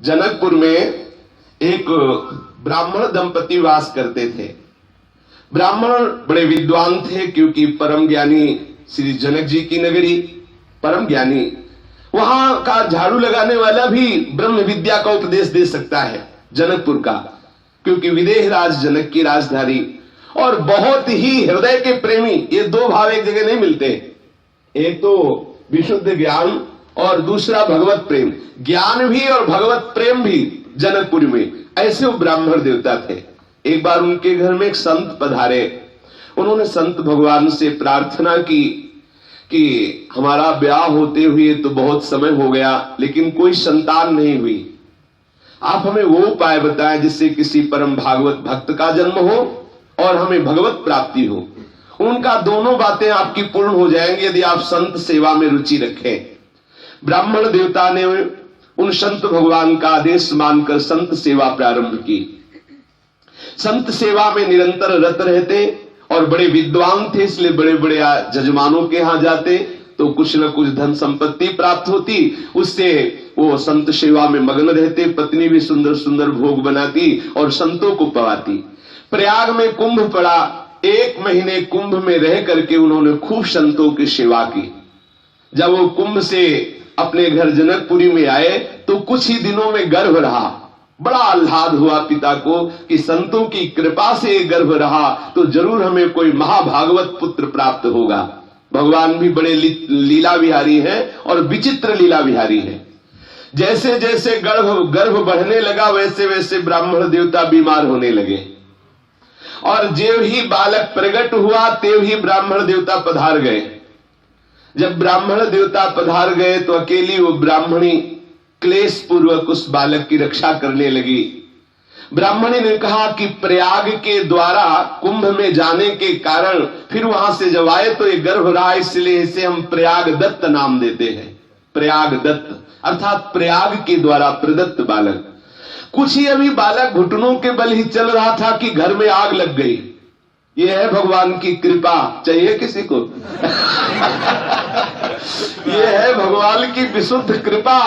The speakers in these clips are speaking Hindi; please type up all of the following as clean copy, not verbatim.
जनकपुर में एक ब्राह्मण दंपति वास करते थे। ब्राह्मण बड़े विद्वान थे, क्योंकि परम ज्ञानी श्री जनक जी की नगरी, परम ज्ञानी, वहां का झाड़ू लगाने वाला भी ब्रह्म विद्या का उपदेश दे सकता है जनकपुर का, क्योंकि विदेह राज जनक की राजधानी, और बहुत ही हृदय के प्रेमी। ये दो भाव एक जगह नहीं मिलते, एक तो विशुद्ध ज्ञान और दूसरा भगवत प्रेम। ज्ञान भी और भगवत प्रेम भी जनकपुर में, ऐसे वो ब्राह्मण देवता थे। एक बार उनके घर में एक संत पधारे। उन्होंने संत भगवान से प्रार्थना की कि हमारा ब्याह होते हुए तो बहुत समय हो गया, लेकिन कोई संतान नहीं हुई। आप हमें वो उपाय बताएं जिससे किसी परम भागवत भक्त का जन्म हो और हमें भगवत प्राप्ति हो। उनका दोनों बातें आपकी पूर्ण हो जाएंगी यदि आप संत सेवा में रुचि रखें। ब्राह्मण देवता ने उन संत भगवान का आदेश मानकर संत सेवा प्रारंभ की। संत सेवा में निरंतर रत रहते और बड़े विद्वान थे, इसलिए बड़े बड़े जजमानों के यहां जाते तो कुछ न कुछ धन संपत्ति प्राप्त होती, उससे वो संत सेवा में मग्न रहते। पत्नी भी सुंदर सुंदर भोग बनाती और संतों को पवाती। प्रयाग में कुंभ पड़ा, 1 महीने कुंभ में रह करके उन्होंने खूब संतों की सेवा की। जब वो कुंभ से अपने घर जनकपुरी में आए तो कुछ ही दिनों में गर्भ रहा। बड़ा आह्लाद हुआ पिता को कि संतों की कृपा से गर्भ रहा तो जरूर हमें कोई महाभागवत पुत्र प्राप्त होगा। भगवान भी बड़े लीला विहारी हैं और विचित्र लीला विहारी हैं। जैसे जैसे गर्भ बढ़ने लगा वैसे वैसे ब्राह्मण देवता बीमार होने लगे, और जेव ही बालक प्रकट हुआ तेव ही ब्राह्मण देवता पधार गए। जब ब्राह्मण देवता पधार गए तो अकेली वो ब्राह्मणी क्लेश पूर्वक उस बालक की रक्षा करने लगी। ब्राह्मणी ने कहा कि प्रयाग के द्वारा कुंभ में जाने के कारण फिर वहां से जब आए तो ये गर्भ रहा, इसलिए इसे हम प्रयाग दत्त नाम देते हैं। प्रयाग दत्त अर्थात प्रयाग के द्वारा प्रदत्त बालक। कुछ ही अभी बालक घुटनों के बल ही चल रहा था कि घर में आग लग गई। यह है भगवान की कृपा। चाहिए किसी को? यह है भगवान की विशुद्ध कृपा।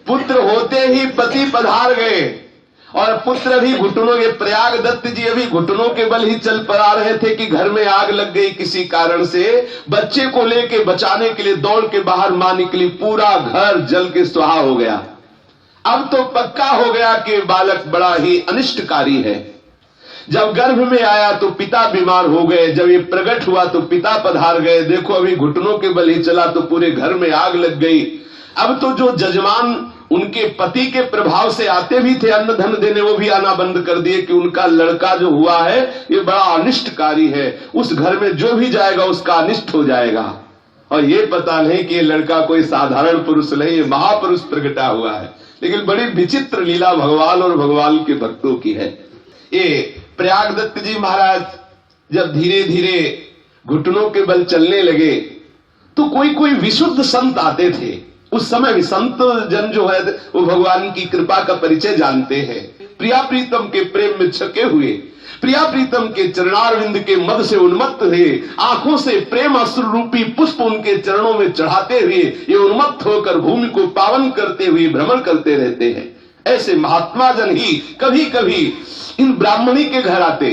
पुत्र होते ही पति पधार गए और पुत्र भी घुटनों के, प्रयाग दत्त जी अभी घुटनों के बल ही चल पड़ा रहे थे कि घर में आग लग गई किसी कारण से। बच्चे को लेके बचाने के लिए दौड़ के बाहर मां निकली, पूरा घर जल के सुहा हो गया। अब तो पक्का हो गया कि बालक बड़ा ही अनिष्टकारी है। जब गर्भ में आया तो पिता बीमार हो गए, जब ये प्रकट हुआ तो पिता पधार गए। देखो अभी घुटनों के बल ही चला तो पूरे घर में आग लग गई। अब तो जो जजमान उनके पति के प्रभाव से आते भी थे अन्न धन देने, वो भी आना बंद कर दिए कि उनका लड़का जो हुआ है ये बड़ा अनिष्टकारी है, उस घर में जो भी जाएगा उसका अनिष्ट हो जाएगा। और ये पता नहीं कि ये लड़का कोई साधारण पुरुष नहीं, ये महापुरुष प्रकटा हुआ है। लेकिन बड़ी विचित्र लीला भगवान और भगवान के भक्तों की है। ये प्रयाग दत्त जी महाराज जब धीरे धीरे घुटनों के बल चलने लगे तो कोई कोई विशुद्ध संत आते थे। उस समय भी संत जन जो है वो भगवान की कृपा का परिचय जानते हैं। प्रिया प्रीतम के प्रेम में छके हुए, प्रिया प्रीतम के चरणारविंद के मद से उन्मत्त हुए, आंखों से प्रेम अश्रु रूपी पुष्प उनके चरणों में चढ़ाते हुए ये उन्मत्त होकर भूमि को पावन करते हुए भ्रमण करते रहते हैं। ऐसे महात्मा जन ही कभी कभी इन ब्राह्मणी के घर आते।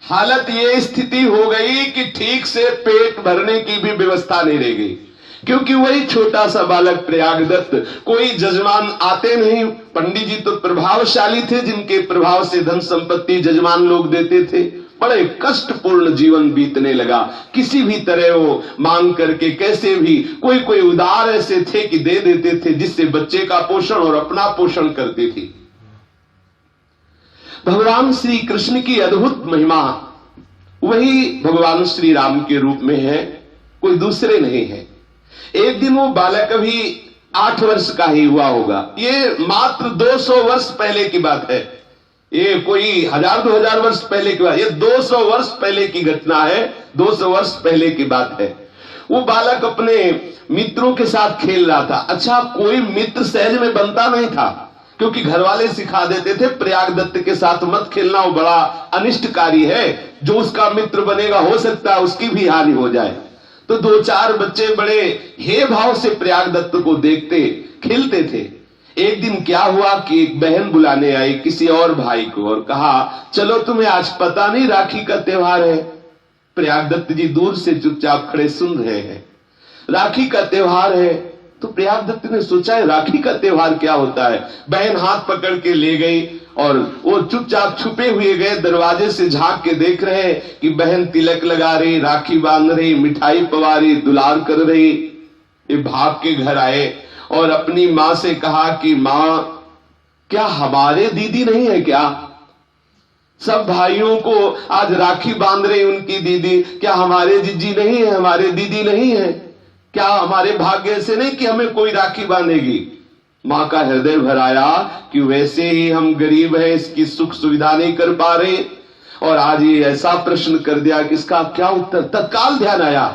हालत ये स्थिति हो गई कि ठीक से पेट भरने की भी व्यवस्था नहीं रह गई, क्योंकि वही छोटा सा बालक प्रयाग दत्त, कोई जजमान आते नहीं। पंडित जी तो प्रभावशाली थे, जिनके प्रभाव से धन संपत्ति जजमान लोग देते थे। बड़े कष्टपूर्ण जीवन बीतने लगा। किसी भी तरह वो मांग करके कैसे भी, कोई कोई उदार ऐसे थे कि दे देते थे, जिससे बच्चे का पोषण और अपना पोषण करते थे। भगवान श्री कृष्ण की अद्भुत महिमा वही भगवान श्री राम के रूप में है, कोई दूसरे नहीं है। एक दिन वो बालक अभी 8 वर्ष का ही हुआ होगा। ये मात्र 200 वर्ष पहले की बात है। ये कोई 1000-2000 वर्ष पहले की बात, ये 200 वर्ष पहले की घटना है। 200 वर्ष पहले की बात है। वो बालक अपने मित्रों के साथ खेल रहा था। अच्छा, कोई मित्र सहज में बनता नहीं था, क्योंकि घर वाले सिखा देते थे प्रयाग दत्त के साथ मत खेलना, वो बड़ा अनिष्टकारी है। जो उसका मित्र बनेगा हो सकता है उसकी भी हानि हो जाए। तो 2-4 बच्चे बड़े हे भाव से प्रयाग दत्त को देखते खेलते थे। एक दिन क्या हुआ कि एक बहन बुलाने आई किसी और भाई को और कहा, चलो तुम्हें आज पता नहीं राखी का त्योहार है। प्रयागदत्त जी दूर से चुपचाप खड़े सुन रहे हैं, राखी का त्योहार है। तो प्रयागदत्त ने सोचा है राखी का त्योहार क्या होता है। बहन हाथ पकड़ के ले गई और वो चुपचाप छुपे हुए गए, दरवाजे से झांक के देख रहे हैं कि बहन तिलक लगा रही, राखी बांध रही, मिठाई पवा रही, दुलार कर रही। ये भाग के घर आए और अपनी मां से कहा कि मां, क्या हमारे दीदी नहीं है क्या? सब भाइयों को आज राखी बांध रही उनकी दीदी, क्या हमारे जीजी नहीं है, हमारे दीदी नहीं है? क्या हमारे भाग्य से नहीं कि हमें कोई राखी बांधेगी? मां का हृदय भर आया कि वैसे ही हम गरीब हैं, इसकी सुख सुविधा नहीं कर पा रहे, और आज ये ऐसा प्रश्न कर दिया कि इसका क्या उत्तर। तत्काल ध्यान आया,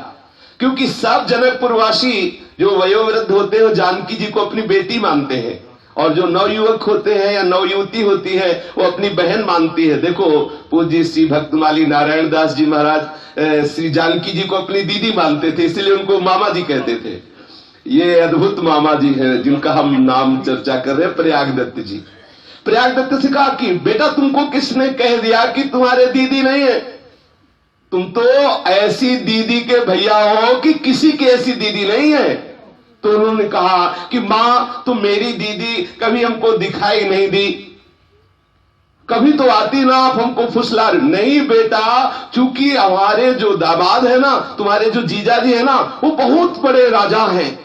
क्योंकि सब जनकपुरवासी जो वयोवृद्ध होते हैं जानकी जी को अपनी बेटी मानते हैं, और जो नवयुवक होते हैं या नवयुवती होती है वो अपनी बहन मानती है। देखो पूज्य श्री भक्तमाली नारायण दास जी महाराज श्री जानकी जी को अपनी दीदी मानते थे, इसलिए उनको मामा जी कहते थे। ये अद्भुत मामा जी हैं जिनका हम नाम चर्चा कर रहे हैं, प्रयागदत्त जी। प्रयागदत्त से कहा कि बेटा तुमको किसने कह दिया कि तुम्हारे दीदी नहीं है? तुम तो ऐसी दीदी के भैया हो कि किसी की ऐसी दीदी नहीं है। तो उन्होंने कहा कि मां, तुम मेरी दीदी कभी हमको दिखाई नहीं दी, कभी तो आती ना, आप हमको फुसला रहे। नहीं बेटा, चूंकि हमारे जो दामाद है ना, तुम्हारे जो जीजा जी है ना, वो बहुत बड़े राजा हैं,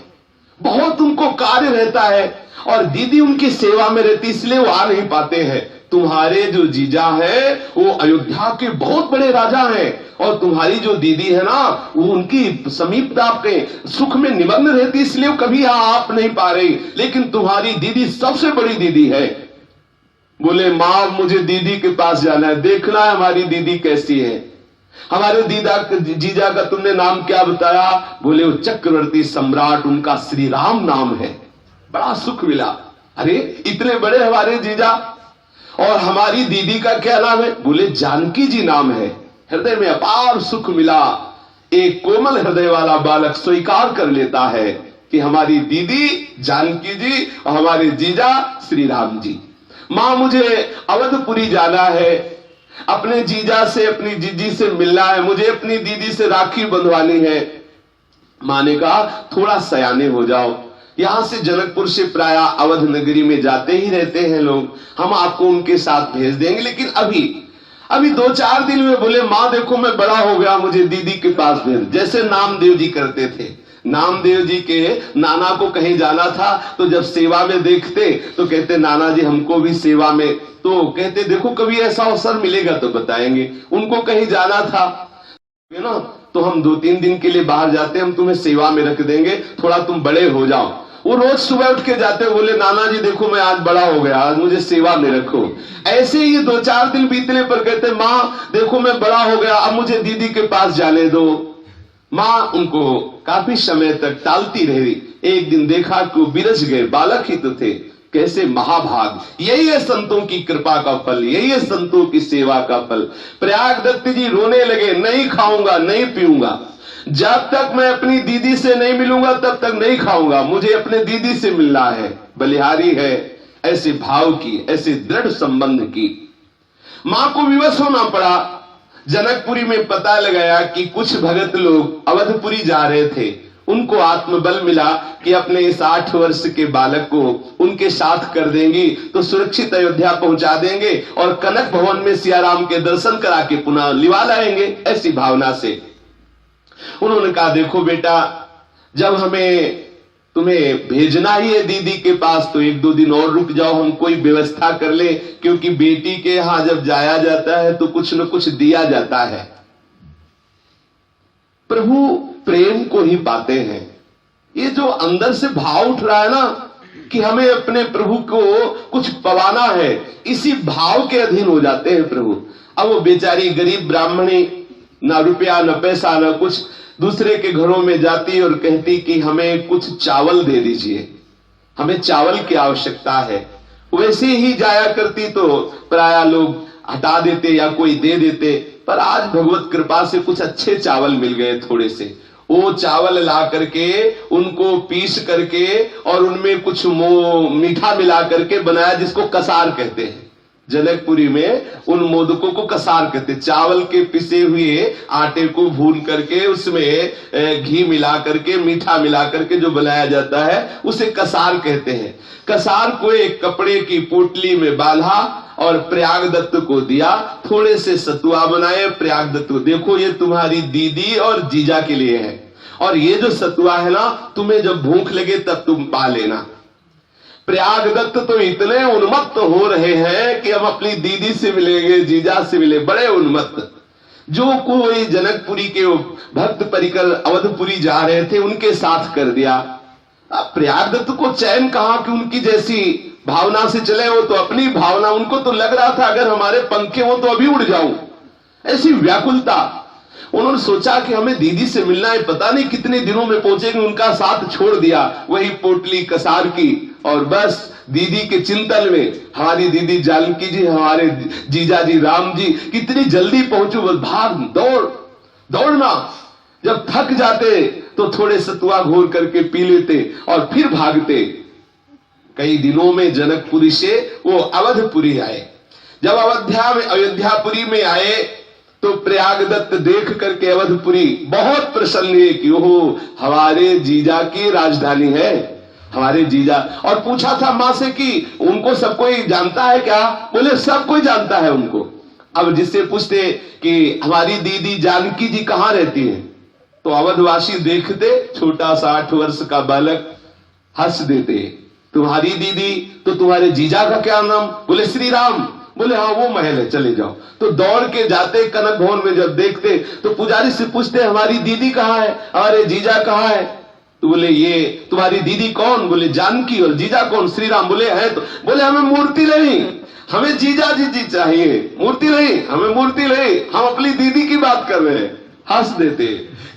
बहुत उनको कार्य रहता है और दीदी उनकी सेवा में रहती, इसलिए वो आ नहीं पाते हैं। तुम्हारे जो जीजा है वो अयोध्या के बहुत बड़े राजा हैं, और तुम्हारी जो दीदी है ना वो उनकी समीपता के सुख में निमग्न रहती, इसलिए वो कभी आप नहीं पा रही, लेकिन तुम्हारी दीदी सबसे बड़ी दीदी है। बोले मां, मुझे दीदी के पास जाना है, देखना है हमारी दीदी कैसी है। हमारे जीजा का तुमने नाम क्या बताया? बोले वो चक्रवर्ती सम्राट, उनका श्री राम नाम है। बड़ा सुख मिला। अरे इतने बड़े हमारे जीजा, और हमारी दीदी का क्या नाम है? बोले जानकी जी नाम है। हृदय में अपार सुख मिला। एक कोमल हृदय वाला बालक स्वीकार कर लेता है कि हमारी दीदी जानकी जी और हमारे जीजा श्री राम जी। मां, मुझे अवधपुरी जाना है, अपने जीजा से अपनी जीजी से मिलना है, मुझे अपनी दीदी से राखी बंधवानी है। मां ने कहा थोड़ा सयाने हो जाओ, यहां से जनकपुर से प्राय अवध नगरी में जाते ही रहते हैं लोग, हम आपको उनके साथ भेज देंगे, लेकिन अभी 2-4 दिन में। बोले मां देखो मैं बड़ा हो गया, मुझे दीदी के पास भेज। जैसे नामदेव जी करते थे, नामदेव जी के नाना को कहीं जाना था तो जब सेवा में देखते तो कहते नाना जी हमको भी सेवा में, तो कहते देखो कभी ऐसा अवसर मिलेगा तो बताएंगे। उनको कहीं जाना था ना तो हम 2-3 दिन के लिए बाहर जाते, हम तुम्हें सेवा में रख देंगे, थोड़ा तुम बड़े हो जाओ। वो रोज सुबह उठ के जाते, बोले नाना जी देखो मैं आज बड़ा हो गया, आज मुझे सेवा में रखो। ऐसे ही 2-4 दिन बीतने पर कहते मां देखो मैं बड़ा हो गया, अब मुझे दीदी के पास जाने दो। मां उनको काफी समय तक टालती रही। एक दिन देखा कि वो बिरज गए, बालक ही तो थे। कैसे महाभाग! यही है संतों की कृपा का फल, यही है संतों की सेवा का फल। प्रयागदत्त जी रोने लगे, नहीं खाऊंगा, नहीं पीऊंगा, जब तक मैं अपनी दीदी से नहीं मिलूंगा तब तक नहीं खाऊंगा, मुझे अपने दीदी से मिलना है। बलिहारी है ऐसे भाव की, ऐसे दृढ़ संबंध की। मां को विवश होना पड़ा। जनकपुरी में पता लगाया कि कुछ भगत लोग अवधपुरी जा रहे थे, उनको आत्मबल मिला कि अपने इस 8 वर्ष के बालक को उनके साथ कर देंगी तो सुरक्षित अयोध्या पहुंचा देंगे और कनक भवन में सियाराम के दर्शन करा के पुनः लिवा लाएंगे। ऐसी भावना से उन्होंने कहा देखो बेटा, जब हमें तुम्हें भेजना ही है दीदी के पास तो 1-2 दिन और रुक जाओ, हम कोई व्यवस्था कर ले, क्योंकि बेटी के यहां जब जाया जाता है तो कुछ न कुछ दिया जाता है। प्रभु प्रेम को ही पाते हैं। ये जो अंदर से भाव उठ रहा है ना कि हमें अपने प्रभु को कुछ पवाना है, इसी भाव के अधीन हो जाते हैं प्रभु। अब वो बेचारी गरीब ब्राह्मणी, ना रुपया न पैसा न कुछ, दूसरे के घरों में जाती और कहती कि हमें कुछ चावल दे दीजिए, हमें चावल की आवश्यकता है। वैसे ही जाया करती तो प्राय लोग हटा देते या कोई दे देते, पर आज भगवत कृपा से कुछ अच्छे चावल मिल गए थोड़े से। वो चावल ला करके उनको पीस करके और उनमें कुछ मीठा मिला करके बनाया, जिसको कसार कहते हैं। जनकपुरी में उन मोदकों को कसार कहते हैं। चावल के पिसे हुए आटे को भून करके उसमें घी मिला करके मीठा मिला करके जो बनाया जाता है उसे कसार कहते हैं। कसार को एक कपड़े की पोटली में बांधा और प्रयागदत्त को दिया, थोड़े से सतुआ बनाए। प्रयागदत्त को, देखो ये तुम्हारी दीदी और जीजा के लिए है, और ये जो सतुआ है ना, तुम्हें जब भूख लगे तब तुम पा लेना। प्रयागदत्त तो इतने उन्मत्त हो रहे हैं कि हम अपनी दीदी से मिलेंगे, जीजा से मिले, बड़े उन्मत्त। जो कोई जनकपुरी के भक्त परिकर अवधपुरी जा रहे थे उनके साथ कर दिया। अब प्रयागदत्त को चैन कहां कि उनकी जैसी भावना से चले, वो तो अपनी भावना, उनको तो लग रहा था अगर हमारे पंखे हो तो अभी उड़ जाऊं, ऐसी व्याकुलता। उन्होंने सोचा कि हमें दीदी से मिलना है, पता नहीं कितने दिनों में पहुंचेंगे, उनका साथ छोड़ दिया, वही पोटली कसार की, और बस दीदी के चिंतन में हमारी दीदी जानकी जी, हमारे जीजा जी राम जी कितनी जल्दी पहुंचू, बस भाग दौड़ना। जब थक जाते तो थोड़े सतुआ घोर करके पी लेते और फिर भागते। कई दिनों में जनकपुरी से वो अवधपुरी आए। जब अयोध्यापुरी में आए तो प्रयागदत्त देख करके अवधपुरी बहुत प्रसन्न है कि ओहो हमारे जीजा की राजधानी है, हमारे जीजा। और पूछा था मां से कि उनको सब कोई जानता है क्या? बोले सब कोई जानता है उनको। अब जिससे पूछते कि हमारी दीदी जानकी जी कहां रहती है, तो अवधवासी देखते छोटा सा 8 वर्ष का बालक हंस देते, तुम्हारी दीदी तो तुम्हारे जीजा का क्या नाम? बोले श्री राम। बोले हाँ वो महल है, चले जाओ। तो दौड़ के जाते कनक भवन में, जब देखते तो पुजारी से पूछते हमारी दीदी कहाँ है, हमारे जीजा कहाँ है? तो बोले ये तुम्हारी दीदी कौन? बोले जानकी। और जीजा कौन? श्री राम। बोले है तो। बोले हमें मूर्ति नहीं, हमें जीजा जी चाहिए, मूर्ति नहीं, हमें मूर्ति नहीं, हम अपनी दीदी की बात कर रहे हैं। हंस देते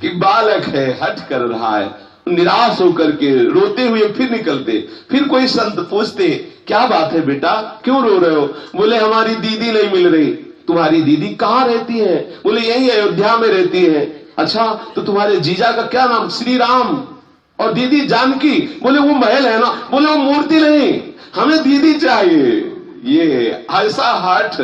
कि बालक है, हट कर रहा है। निराश होकर के रोते हुए फिर निकलते। फिर कोई संत पूछते क्या बात है बेटा, क्यों रो रहे हो? बोले हमारी दीदी नहीं मिल रही। तुम्हारी दीदी कहाँ रहती है? बोले यही अयोध्या में रहती है। अच्छा तो तुम्हारे जीजा का क्या नाम? श्री राम। और दीदी जानकी। बोले वो महल है ना। बोले वो मूर्ति नहीं, हमें दीदी चाहिए। ये ऐसा हठ।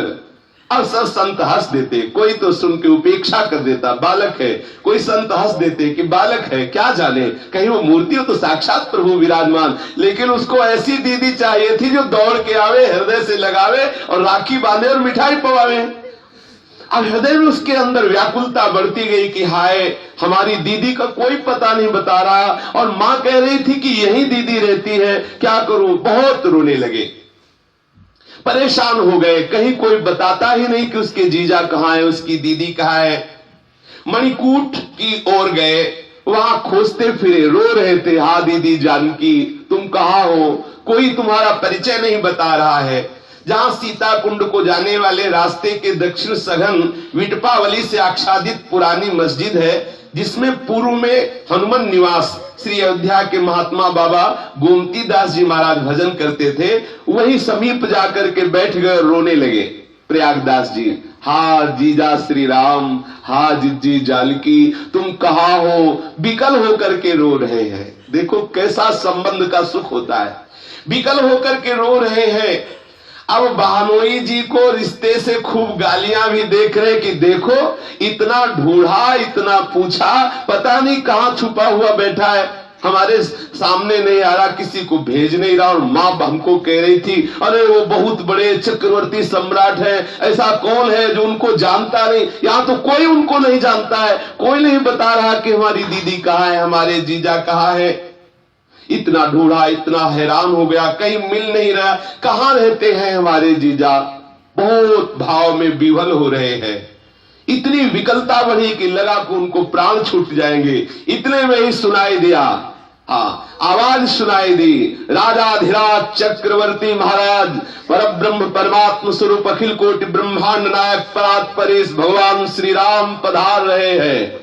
अब सब संत हंस देते, कोई तो सुन के उपेक्षा कर देता, बालक है। कोई संत हंस देते कि बालक है, क्या जाने, कहीं वो मूर्ति हो तो साक्षात प्रभु विराजमान। लेकिन उसको ऐसी दीदी चाहिए थी जो दौड़ के आवे, हृदय से लगावे और राखी बांधे और मिठाई पवावे। अब हृदय में उसके अंदर व्याकुलता बढ़ती गई कि हाय हमारी दीदी का कोई पता नहीं बता रहा, और मां कह रही थी कि यही दीदी रहती है, क्या करूं? बहुत रोने लगे, परेशान हो गए। कहीं कोई बताता ही नहीं कि उसके जीजा कहाँ है, उसकी दीदी कहाँ है। मणिकूट की ओर गए, वहां खोजते फिरे, रो रहे थे, हाँ दीदी जानकी तुम कहाँ हो? कोई तुम्हारा परिचय नहीं बता रहा है। जहां सीता कुंड को जाने वाले रास्ते के दक्षिण सघन विटपावली से आच्छादित पुरानी मस्जिद है, जिसमें पूर्व में हनुमान निवास श्री अयोध्या के महात्मा बाबा गोमती दास जी महाराज भजन करते थे, वही समीप जाकर के बैठ गए, रोने लगे प्रयागदास जी। हा जीजा श्री राम, हा जीजी जानकी तुम कहाँ हो? विकल होकर के रो रहे हैं। देखो कैसा संबंध का सुख होता है, विकल होकर के रो रहे हैं। अब बहनोई जी को रिश्ते से खूब गालियां भी देख रहे कि देखो इतना ढूंढा, इतना पूछा, पता नहीं कहां छुपा हुआ बैठा है, हमारे सामने नहीं आ रहा, किसी को भेज नहीं रहा। और मां हमको कह रही थी अरे वो बहुत बड़े चक्रवर्ती सम्राट है, ऐसा कौन है जो उनको जानता नहीं? यहाँ तो कोई उनको नहीं जानता है, कोई नहीं बता रहा कि हमारी दीदी कहाँ है, हमारे जीजा कहाँ है। इतना ढूंढा, इतना हैरान हो गया, कहीं मिल नहीं रहा, कहां रहते हैं हमारे जीजा। बहुत भाव में विवल हो रहे हैं। इतनी विकलता बढ़ी कि लगा कि उनको प्राण छूट जाएंगे। इतने में ही सुनाई दिया, हाँ आवाज सुनाई दी, राजाधिराज चक्रवर्ती महाराज परब्रह्म परमात्म स्वरूप अखिल कोटि ब्रह्मांड नायक परात परेश भगवान श्री राम पधार रहे हैं।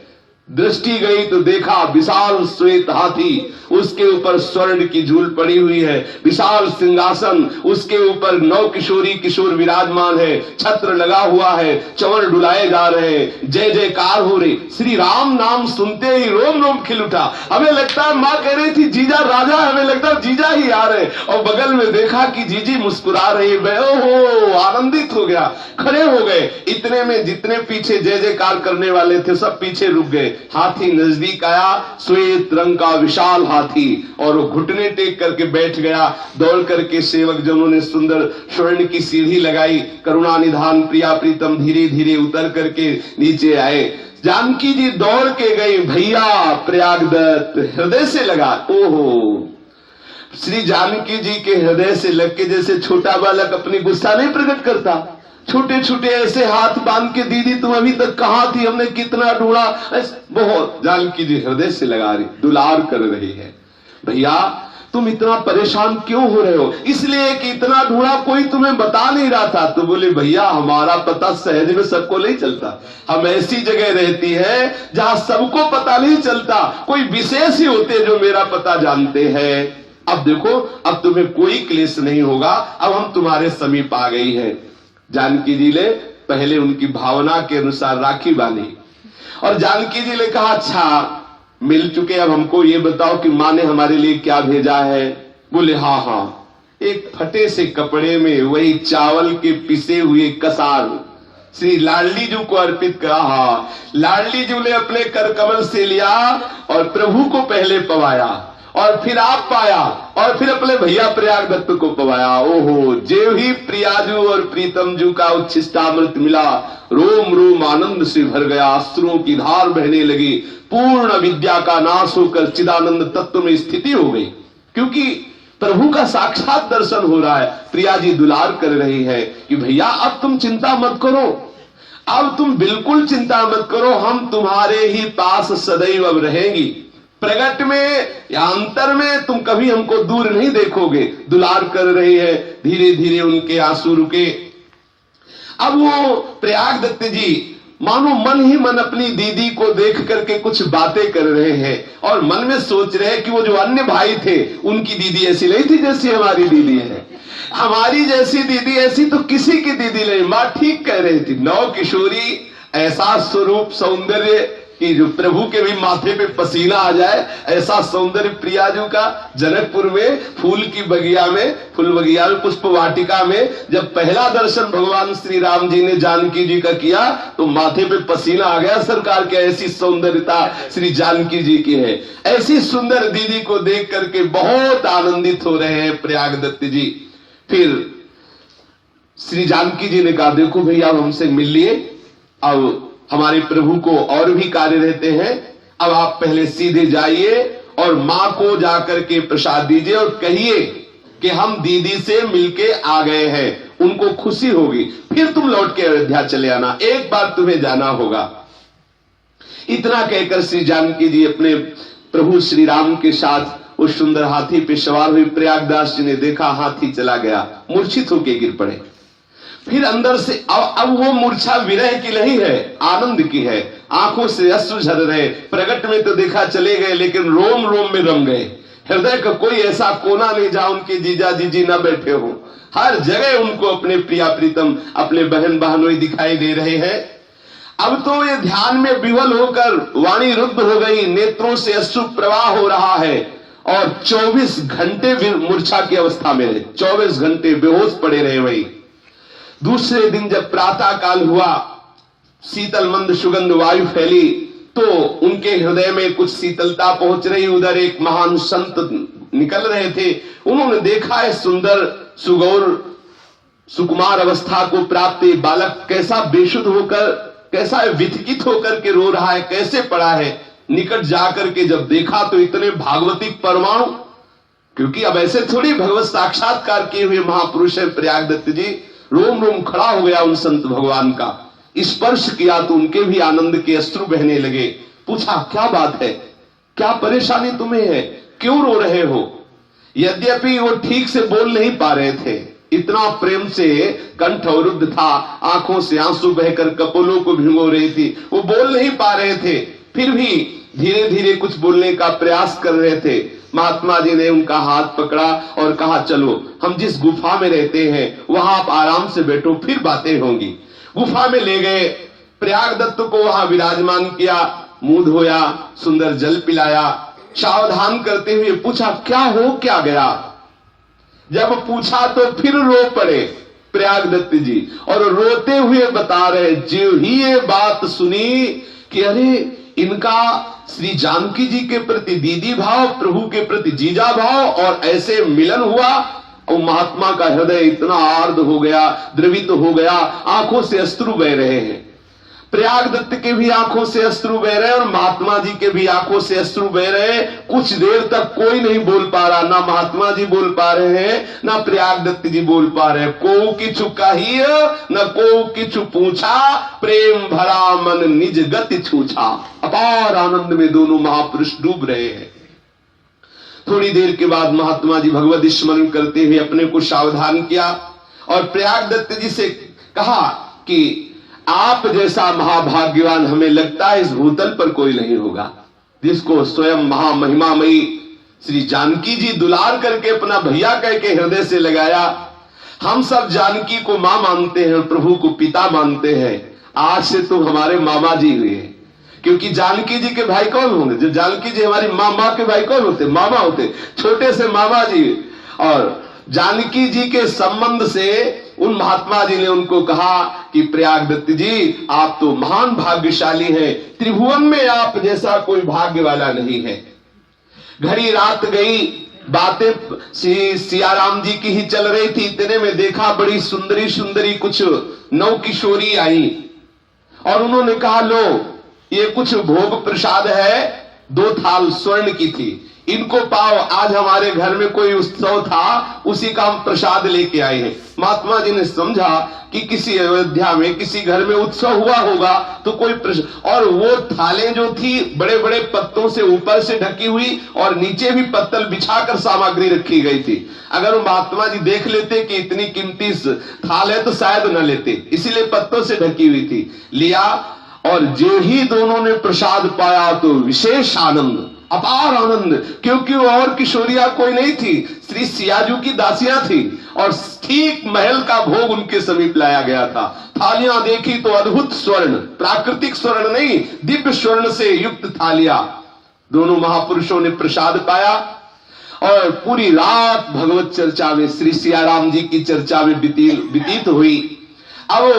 दृष्टि गई तो देखा विशाल श्वेत हाथी, उसके ऊपर स्वर्ण की झूल पड़ी हुई है, विशाल सिंहासन, उसके ऊपर 9 किशोरी किशोर विराजमान है, छत्र लगा हुआ है, चंवर डुलाए जा रहे हैं, जय जयकार हो रही। श्री राम नाम सुनते ही रोम रोम खिल उठा। हमें लगता है मां कह रही थी जीजा राजा, हमें लगता है जीजा ही आ रहे, और बगल में देखा कि जीजी मुस्कुरा रही है। ओहो, आनंदित हो गया, खड़े हो गए। इतने में जितने पीछे जय जयकार करने वाले थे सब पीछे रुक गए। हाथी नजदीक आया, श्वेत रंग का विशाल हाथी, और वो घुटने टेक करके बैठ गया। दौड़ करके सेवक जनों ने सुंदर स्वर्ण की सीढ़ी लगाई। करुणा निधान प्रिया प्रीतम धीरे धीरे उतर करके नीचे आए। जानकी जी दौड़ के गई, भैया प्रयागदत्त हृदय से लगा। ओहो, श्री जानकी जी के हृदय से लग के जैसे छोटा बालक अपनी गुस्सा नहीं प्रकट करता, छोटे छोटे ऐसे हाथ बांध के, दीदी तुम अभी तक कहां थी, हमने कितना ढूंढा। बहुत जानकी जी हृदय से लगा रही, दुलार कर रही है। भैया तुम इतना परेशान क्यों हो रहे हो? इसलिए कि इतना ढूंढा, कोई तुम्हें बता नहीं रहा था। तो बोले भैया हमारा पता सहज में सबको नहीं चलता, हम ऐसी जगह रहती है जहां सबको पता नहीं चलता, कोई विशेष ही होते जो मेरा पता जानते हैं। अब देखो, अब तुम्हें कोई क्लेश नहीं होगा, अब हम तुम्हारे समीप आ गई है। जानकी जी ने पहले उनकी भावना के अनुसार राखी बांधी, और जानकी जी ने कहा अच्छा मिल चुके, अब हमको ये बताओ कि माँ ने हमारे लिए क्या भेजा है। बोले हाँ हाँ, एक फटे से कपड़े में वही चावल के पिसे हुए कसार श्री लाडली जी को अर्पित करा। लाडली जी ने अपने कर कमल से लिया और प्रभु को पहले पवाया, और फिर आप पाया, और फिर अपने भैया प्रयागदत्त को पवाया। ओहो, जेव ही प्रियाजू और प्रीतम जू का उच्छिष्टामृत मिला, रोम रोम आनंद से भर गया, अश्रुओं की धार बहने लगी, पूर्ण विद्या का नाश होकर चिदानंद तत्व में स्थिति हो गई। क्योंकि प्रभु का साक्षात दर्शन हो रहा है। प्रिया जी दुलार कर रही है कि भैया अब तुम चिंता मत करो, अब तुम बिल्कुल चिंता मत करो, हम तुम्हारे ही पास सदैव अब रहेंगी। प्रगट में या अंतर में तुम कभी हमको दूर नहीं देखोगे। दुलार कर रही है। धीरे धीरे उनके आंसू रुके। अब वो प्रयागदत्त जी मानो मन ही मन अपनी दीदी को देख करके कुछ बातें कर रहे हैं, और मन में सोच रहे हैं कि वो जो अन्य भाई थे उनकी दीदी ऐसी नहीं थी जैसी हमारी दीदी है, हमारी जैसी दीदी ऐसी तो किसी की दीदी नहीं। माँ ठीक कह रही थी, 9 किशोरी, ऐसा स्वरूप सौंदर्य कि जो प्रभु के भी माथे पे पसीना आ जाए, ऐसा सौंदर्य प्रियाजू का। जनकपुर में फूल की बगिया में, फूल बगिया में, पुष्प वाटिका में जब पहला दर्शन भगवान श्री राम जी ने जानकी जी का किया तो माथे पे पसीना आ गया सरकार के। ऐसी सौंदर्यता श्री जानकी जी की है। ऐसी सुंदर दीदी को देख करके बहुत आनंदित हो रहे हैं प्रयागदत्त जी। फिर श्री जानकी जी ने कहा देखो भैया अब हमसे मिल लिए, अब हमारे प्रभु को और भी कार्य रहते हैं, अब आप पहले सीधे जाइए और मां को जाकर के प्रसाद दीजिए और कहिए कि हम दीदी से मिलके आ गए हैं, उनको खुशी होगी, फिर तुम लौट के अयोध्या चले आना, एक बार तुम्हें जाना होगा। इतना कहकर श्री जानकी जी अपने प्रभु श्री राम के साथ उस सुंदर हाथी पे सवार हुई। प्रयागदास जी ने देखा हाथी चला गया, मूर्छित होकर गिर पड़े। फिर अंदर से अब वो मूर्छा विरह की नहीं है, आनंद की है। आंखों से अश्रु झर रहे। प्रगट में तो देखा चले गए, लेकिन रोम रोम में रम गए। हृदय का कोई ऐसा कोना नहीं जहां उनके जीजा जीजी न बैठे हो। हर जगह उनको अपने प्रिया प्रीतम, अपने बहन बहनोई दिखाई दे रहे हैं। अब तो ये ध्यान में विवल होकर वाणी रुद्ध हो गई, नेत्रों से अश्रु प्रवाह हो रहा है, और 24 घंटे मूर्छा की अवस्था में रहे। 24 घंटे बेहोश पड़े रहे वही। दूसरे दिन जब प्रातः काल हुआ, शीतल मंद सुगंध वायु फैली, तो उनके हृदय में कुछ शीतलता पहुंच रही। उधर एक महान संत निकल रहे थे। उन्होंने देखा है सुंदर सुगौर सुकुमार अवस्था को प्राप्त बालक कैसा बेशुद्ध होकर, कैसा विथकित होकर के रो रहा है, कैसे पड़ा है। निकट जाकर के जब देखा तो इतने भागवतिक परमाणु, क्योंकि अब ऐसे थोड़ी भगवत साक्षात्कार किए हुए महापुरुष है प्रयागदत्त जी। रोम रोम खड़ा हो गया उन संत भगवान का। स्पर्श किया तो उनके भी आनंद के अश्रु बहने लगे। पूछा क्या बात है, क्या परेशानी तुम्हें है, क्यों रो रहे हो? यद्यपि वो ठीक से बोल नहीं पा रहे थे, इतना प्रेम से कंठ अवरुद्ध था, आंखों से आंसू बहकर कपोलों को भिगो रही थी, वो बोल नहीं पा रहे थे। फिर भी धीरे धीरे कुछ बोलने का प्रयास कर रहे थे। महात्मा जी ने उनका हाथ पकड़ा और कहा, चलो हम जिस गुफा में रहते हैं वहां आप आराम से बैठो, फिर बातें होंगी। गुफा में ले गए, प्रयागदत्त को वहां विराजमान किया, मुंह धोया, सुंदर जल पिलाया, सावधान करते हुए पूछा, क्या हो क्या गया? जब पूछा तो फिर रो पड़े प्रयागदत्त जी, और रोते हुए बता रहे, जो ही ये बात सुनी कि अरे इनका श्री जानकी जी के प्रति दीदी भाव, प्रभु के प्रति जीजा भाव, और ऐसे मिलन हुआ, और महात्मा का हृदय इतना आर्द हो गया, द्रवित हो गया, आंखों से अश्रु बह रहे हैं। प्रयागदत्त के भी आंखों से अश्रु बह रहे और महात्मा जी के भी आंखों से अश्रु बह रहे। कुछ देर तक कोई नहीं बोल पा रहा, ना महात्मा जी बोल पा रहे हैं, ना प्रयागदत्त जी बोल पा रहे हैं। को किछु कहिय न को किछु पूछा, प्रेम भरा मन निज गति छूछा। अपार आनंद में दोनों महापुरुष डूब रहे हैं। थोड़ी देर के बाद महात्मा जी भगवत स्मरण करते हुए अपने को सावधान किया और प्रयागदत्त जी से कहा कि आप जैसा महाभाग्यवान हमें लगता है इस भूतल पर कोई नहीं होगा, जिसको स्वयं महामहिमामयी श्री जानकी जी दुलार करके अपना भैया कह के हृदय से लगाया। हम सब जानकी को मां मानते हैं, प्रभु को पिता मानते हैं। आज से तो हमारे मामा जी हुए, क्योंकि जानकी जी के भाई कौन होंगे? जो जानकी जी हमारी माँ के भाई कौन होते? मामा होते, छोटे से मामा जी। और जानकी जी के संबंध से उन महात्मा जी ने उनको कहा कि प्रयागदत्त जी आप तो महान भाग्यशाली हैं, त्रिभुवन में आप जैसा कोई भाग्य वाला नहीं है। घड़ी रात गई, बातें सियाराम जी की ही चल रही थी। इतने में देखा बड़ी सुंदरी सुंदरी कुछ नौ किशोरी आई और उन्होंने कहा, लो ये कुछ भोग प्रसाद है, 2 थाल स्वर्ण की थी, इनको पाओ, आज हमारे घर में कोई उत्सव था, उसी का हम प्रसाद लेके आए हैं। महात्मा जी ने समझा कि किसी अयोध्या में किसी घर में उत्सव हुआ होगा तो कोई और वो थालें जो थी बड़े बड़े पत्तों से ऊपर से ढकी हुई और नीचे भी पत्तल बिछाकर सामग्री रखी गई थी। अगर वो महात्मा जी देख लेते कि इतनी कीमती थाल है तो शायद न लेते, इसीलिए पत्तों से ढकी हुई थी। लिया और जो ही दोनों ने प्रसाद पाया तो विशेष आनंद, अपार आनंद, क्योंकि वो और किशोरिया कोई नहीं थी, श्री सियाजू की दासियां थी और ठीक महल का भोग उनके समीप लाया गया था। थालियां देखी तो अद्भुत स्वर्ण, प्राकृतिक स्वर्ण नहीं, दिव्य स्वर्ण से युक्त थालियां। दोनों महापुरुषों ने प्रसाद पाया और पूरी रात भगवत चर्चा में, श्री सियाराम जी की चर्चा में व्यतीत हुई। अब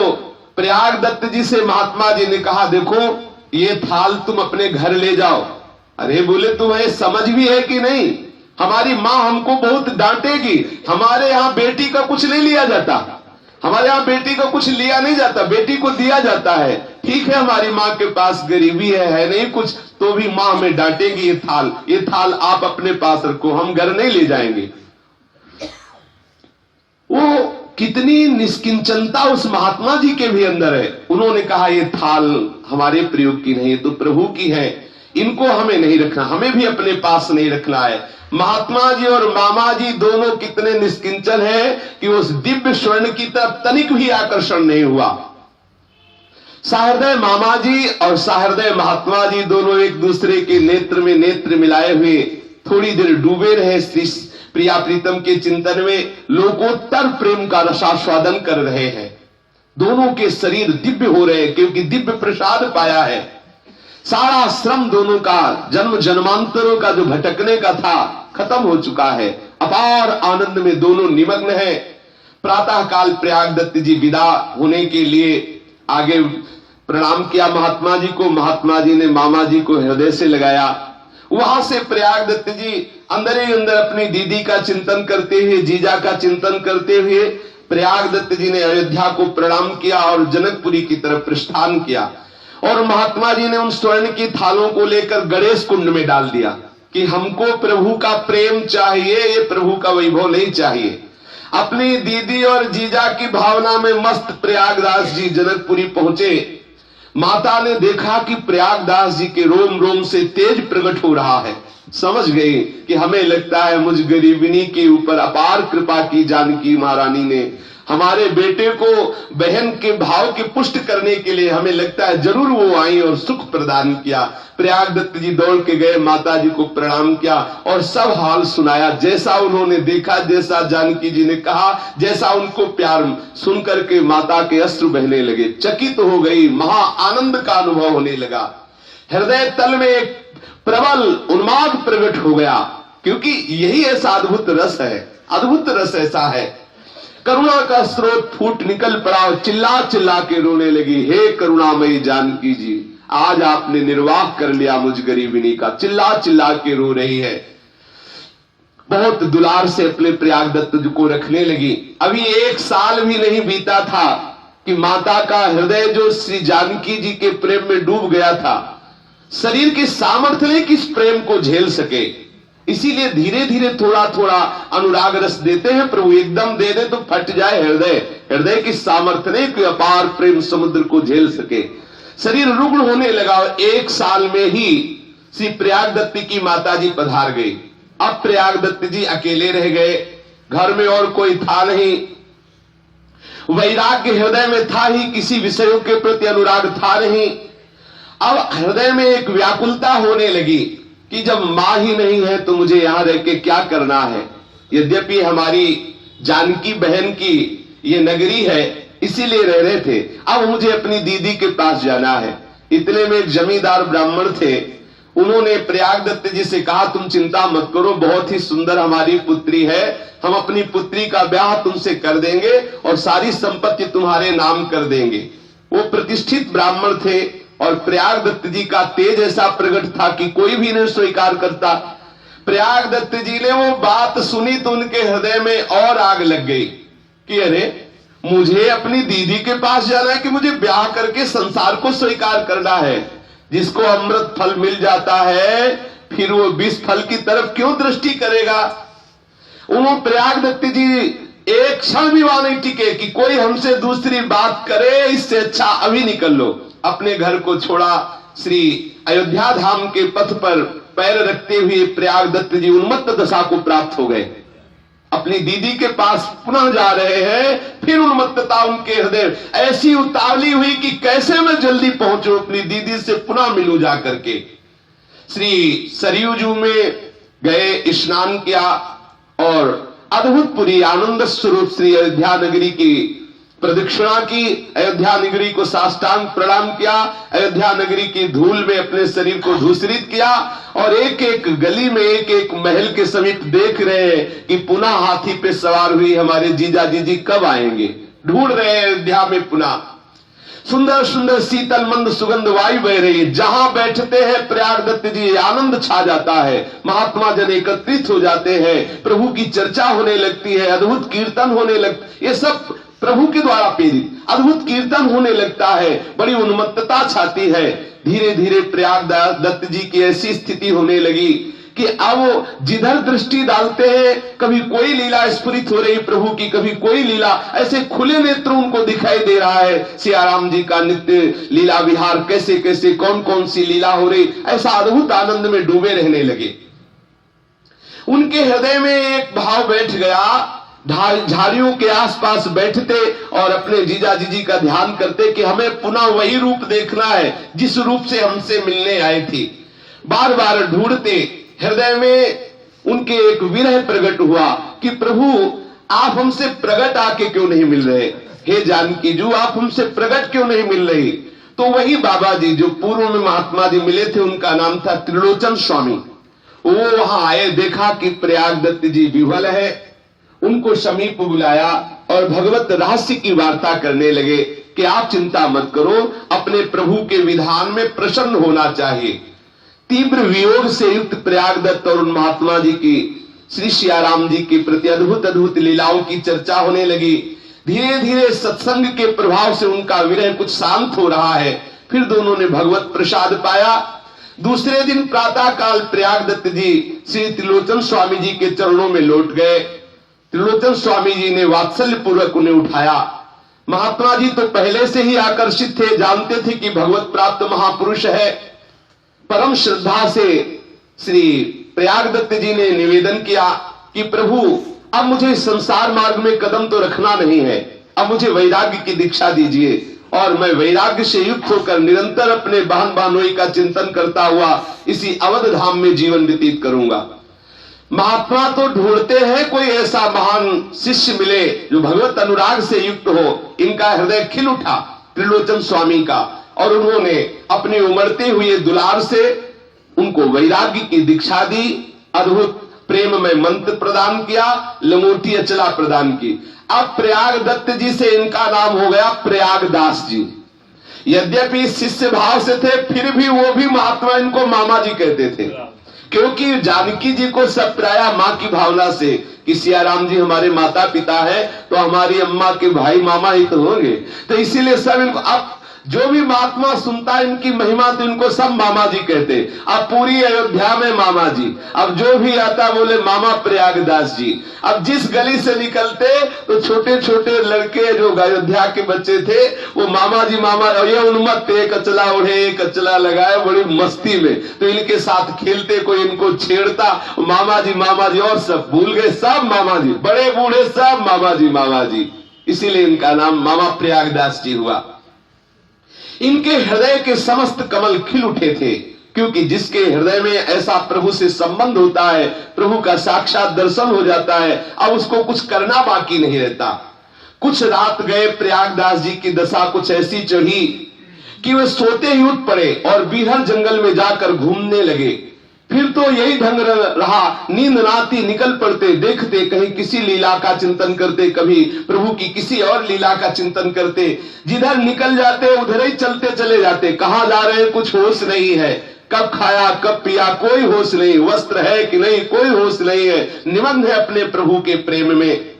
प्रयागदत्त जी से महात्मा जी ने कहा, देखो ये थाल तुम अपने घर ले जाओ। अरे बोले, तुम्हें समझ भी है कि नहीं? हमारी माँ हमको बहुत डांटेगी, हमारे यहाँ बेटी का कुछ नहीं लिया जाता, हमारे यहाँ बेटी का कुछ लिया नहीं जाता, बेटी को दिया जाता है। ठीक है हमारी माँ के पास गरीबी है नहीं कुछ, तो भी माँ हमें डांटेगी। ये थाल आप अपने पास रखो, हम घर नहीं ले जाएंगे। वो कितनी निष्किंचनता उस महात्मा जी के भी अंदर है। उन्होंने कहा, ये थाल हमारे प्रयोग की नहीं, ये तो प्रभु की है, इनको हमें नहीं रखना, हमें भी अपने पास नहीं रखना है। महात्मा जी और मामा जी दोनों कितने निष्किंचन हैं कि उस दिव्य स्वर्ण की तरफ तनिक भी आकर्षण नहीं हुआ। सहृदय मामा जी और सहृदय महात्मा जी दोनों एक दूसरे के नेत्र में नेत्र मिलाए हुए थोड़ी देर डूबे रहे श्री प्रिया प्रीतम के चिंतन में, लोकोत्तर प्रेम का रसास्वादन कर रहे हैं। दोनों के शरीर दिव्य हो रहे हैं क्योंकि दिव्य प्रसाद पाया है। सारा श्रम दोनों का जन्म जन्मांतरों का जो भटकने का था खत्म हो चुका है। अपार आनंद में दोनों निमग्न हैं। प्रातः काल प्रयागदत्त जी विदा होने के लिए आगे प्रणाम किया महात्मा जी को। महात्मा जी ने मामा जी को हृदय से लगाया। वहां से प्रयागदत्त जी अंदर ही अंदर अपनी दीदी का चिंतन करते हुए, जीजा का चिंतन करते हुए प्रयागदत्त जी ने अयोध्या को प्रणाम किया और जनकपुरी की तरफ प्रस्थान किया। और महात्मा जी ने उन स्वर्ण की थालों को लेकर गणेश कुंड में डाल दिया कि हमको प्रभु का प्रेम चाहिए, ये प्रभु का वैभव नहीं चाहिए। अपनी दीदी और जीजा की भावना में मस्त प्रयागदास जी जनकपुरी पहुंचे। माता ने देखा कि प्रयागदास जी के रोम रोम से तेज प्रकट हो रहा है। समझ गई कि हमें लगता है मुझ गरीबिनी के ऊपर अपार कृपा की जानकी महारानी ने। हमारे बेटे को बहन के भाव के पुष्ट करने के लिए हमें लगता है जरूर वो आई और सुख प्रदान किया। प्रयाग दत्त जी दौड़ के गए, माता जी को प्रणाम किया और सब हाल सुनाया, जैसा उन्होंने देखा, जैसा जानकी जी ने कहा, जैसा उनको प्यार सुन करके माता के अश्रु बहने लगे। चकित हो गई, महा आनंद का अनुभव होने लगा। हृदय तल में एक प्रबल उन्माद प्रकट हो गया, क्योंकि यही ऐसा अद्भुत रस है, अद्भुत रस ऐसा है। करुणा का स्रोत फूट निकल पड़ा, चिल्ला चिल्ला के रोने लगी, हे करुणामयी जानकी जी, आज आपने निर्वाह कर लिया मुझ गरीबिनी का। चिल्ला चिल्ला के रो रही है, बहुत दुलार से अपने प्रयाग दत्त जी को रखने लगी। अभी 1 साल भी नहीं बीता था कि माता का हृदय जो श्री जानकी जी के प्रेम में डूब गया था, शरीर की सामर्थ्य नहीं कि इस प्रेम को झेल सके, इसीलिए धीरे धीरे थोड़ा थोड़ा अनुराग रस देते हैं प्रभु। एकदम दे दे तो फट जाए हृदय, हृदय की सामर्थ्य नहीं कि अपार प्रेम समुद्र को झेल सके। शरीर रुग्ण होने लगा। 1 साल में ही श्री प्रयाग दत्त की माता जी पधार गई। अब प्रयाग दत्त जी अकेले रह गए, घर में और कोई था नहीं। वैराग्य हृदय में था ही, किसी विषयों के प्रति अनुराग था नहीं। अब हृदय में एक व्याकुलता होने लगी कि जब मां ही नहीं है तो मुझे यहां रह के क्या करना है। यद्यपि हमारी जानकी बहन की ये नगरी है, इसीलिए रह रहे थे, अब मुझे अपनी दीदी के पास जाना है। इतने में एक जमींदार ब्राह्मण थे, उन्होंने प्रयाग दत्त जी से कहा, तुम चिंता मत करो, बहुत ही सुंदर हमारी पुत्री है, हम अपनी पुत्री का ब्याह तुमसे कर देंगे और सारी संपत्ति तुम्हारे नाम कर देंगे। वो प्रतिष्ठित ब्राह्मण थे और प्रयाग दत्त जी का तेज ऐसा प्रकट था कि कोई भी नहीं स्वीकार करता। प्रयाग दत्त जी ने वो बात सुनी तो उनके हृदय में और आग लग गई कि अरे, मुझे अपनी दीदी के पास जाना है कि मुझे ब्याह करके संसार को स्वीकार करना है। जिसको अमृत फल मिल जाता है फिर वो विष फल की तरफ क्यों दृष्टि करेगा। उन्होंने प्रयाग दत्त जी एक क्षण भी वहां नहीं टिके कि कोई हमसे दूसरी बात करे, इससे अच्छा अभी निकल लो। अपने घर को छोड़ा, श्री अयोध्या धाम के पथ पर पैर रखते हुए प्रयाग दत्त जी उन्मत्त दशा को प्राप्त हो गए। अपनी दीदी के पास पुनः जा रहे हैं, फिर उन्मत्तता उनके हृदय ऐसी उतावली हुई कि कैसे मैं जल्दी पहुंचूं, अपनी दीदी से पुनः मिलूं जा करके। श्री सरयू जू में गए, स्नान किया और अद्भुतपुरी आनंद स्वरूप श्री अयोध्या नगरी की प्रदक्षिणा की, अयोध्या नगरी को साष्टांग प्रणाम किया, अयोध्या नगरी की धूल में अपने शरीर को धूसरित किया और एक एक गली में, एक एक महल के समीप देख रहे हैं कि पुनः हाथी पे सवार हुई हमारे जीजा जीजी कब आएंगे। ढूंढ रहे हैं अयोध्या में पुनः। सुंदर सुंदर शीतल मंद सुगंध वायु बह रही है, जहां बैठते हैं प्रयाग दत्त जी आनंद छा जाता है। महात्मा जन एकत्रित हो जाते हैं, प्रभु की चर्चा होने लगती है, अद्भुत कीर्तन होने लगती, ये सब प्रभु के द्वारा प्रेरित अद्भुत कीर्तन होने लगता है, बड़ी उन्मत्तता छाती है। धीरे धीरे प्रयाग दत्त जी की ऐसी स्थिति होने लगी कि अब जिधर दृष्टि डालते हैं, कभी कोई लीला स्फुरित हो रही प्रभु की, कभी कोई लीला, ऐसे खुले नेत्र उनको दिखाई दे रहा है। सियाराम जी का नित्य लीला विहार, कैसे कैसे कौन कौन सी लीला हो रही, ऐसा अद्भुत आनंद में डूबे रहने लगे। उनके हृदय में एक भाव बैठ गया, झाड़ियों के आसपास बैठते और अपने जीजा जीजी का ध्यान करते कि हमें पुनः वही रूप देखना है जिस रूप से हमसे मिलने आए थे। बार बार ढूंढते, हृदय में उनके एक विरह प्रकट हुआ कि प्रभु आप हमसे प्रकट आके क्यों नहीं मिल रहे, हे जानकी जू आप हमसे प्रकट क्यों नहीं मिल रही। तो वही बाबा जी जो पूर्व में महात्मा जी मिले थे, उनका नाम था त्रिलोचन स्वामी, वो वहां आए, देखा कि प्रयाग दत्त जी विह्वल है, उनको समीप बुलाया और भगवत रहस्य की वार्ता करने लगे कि आप चिंता मत करो, अपने प्रभु के विधान में प्रसन्न होना चाहिए। तीव्र वियोग से युक्त प्रयाग दत्त और उन महात्मा जी की श्री सियाराम जी के प्रति अद्भुत अद्भुत लीलाओं की चर्चा होने लगी। धीरे धीरे सत्संग के प्रभाव से उनका विरह कुछ शांत हो रहा है। फिर दोनों ने भगवत प्रसाद पाया। दूसरे दिन प्रातः काल प्रयाग दत्त जी श्री त्रिलोचन स्वामी जी के चरणों में लौट गए। त्रिलोचन स्वामी जी ने वात्सल्य पूर्वक उन्हें उठाया। महात्मा जी तो पहले से ही आकर्षित थे, जानते थे कि भगवत प्राप्त महापुरुष है। परम श्रद्धा से श्री प्रयागदत्त जी ने निवेदन किया कि प्रभु अब मुझे संसार मार्ग में कदम तो रखना नहीं है, अब मुझे वैराग्य की दीक्षा दीजिए और मैं वैराग्य से युक्त होकर निरंतर अपने बहन बहनोई का चिंतन करता हुआ इसी अवध धाम में जीवन व्यतीत करूंगा। महात्मा तो ढूंढते हैं कोई ऐसा महान शिष्य मिले जो भगवत अनुराग से युक्त हो। इनका हृदय खिल उठा त्रिलोचन स्वामी का, और उन्होंने अपने उमड़ते हुए दुलार से उनको वैराग्य की दीक्षा दी, अद्भुत प्रेम में मंत्र प्रदान किया, लंगोटी अचला प्रदान की। अब प्रयागदत्त जी से इनका नाम हो गया प्रयागदास जी। यद्यपि शिष्य भाव से थे, फिर भी वो भी महात्मा इनको मामा जी कहते थे, क्योंकि जानकी जी को सब प्राया मां की भावना से कि सियाराम जी हमारे माता पिता है तो हमारी अम्मा के भाई मामा ही तो होंगे, तो इसीलिए सब इनको, अब जो भी महात्मा सुनता है इनकी महिमा तो इनको सब मामा जी कहते। अब पूरी अयोध्या में मामा जी, अब जो भी आता बोले मामा प्रयागदास जी। अब जिस गली से निकलते तो छोटे छोटे लड़के जो अयोध्या के बच्चे थे वो मामा जी मामा, और ये उन्मत्त एक अचला ओढ़े एक अचला लगाए बड़ी मस्ती में, तो इनके साथ खेलते, कोई इनको छेड़ता मामा जी, और सब भूल गए, सब मामा जी, बड़े बूढ़े सब मामा जी, इसीलिए इनका नाम मामा प्रयागदास जी हुआ। इनके हृदय के समस्त कमल खिल उठे थे, क्योंकि जिसके हृदय में ऐसा प्रभु से संबंध होता है, प्रभु का साक्षात दर्शन हो जाता है, अब उसको कुछ करना बाकी नहीं रहता। कुछ रात गए, प्रयागदास जी की दशा कुछ ऐसी चढ़ी कि वे सोते ही उठ पड़े और बीहर जंगल में जाकर घूमने लगे। फिर तो यही ढंग रहा, नींद नाती निकल पड़ते, देखते कहीं किसी लीला का चिंतन करते, कभी प्रभु की किसी और लीला का चिंतन करते, जिधर निकल जाते उधर ही चलते चले जाते, कहां जा रहे हैं कुछ होश नहीं है, कब खाया कब पिया कोई होश नहीं, वस्त्र है कि नहीं कोई होश नहीं है, निबंध है अपने प्रभु के प्रेम में।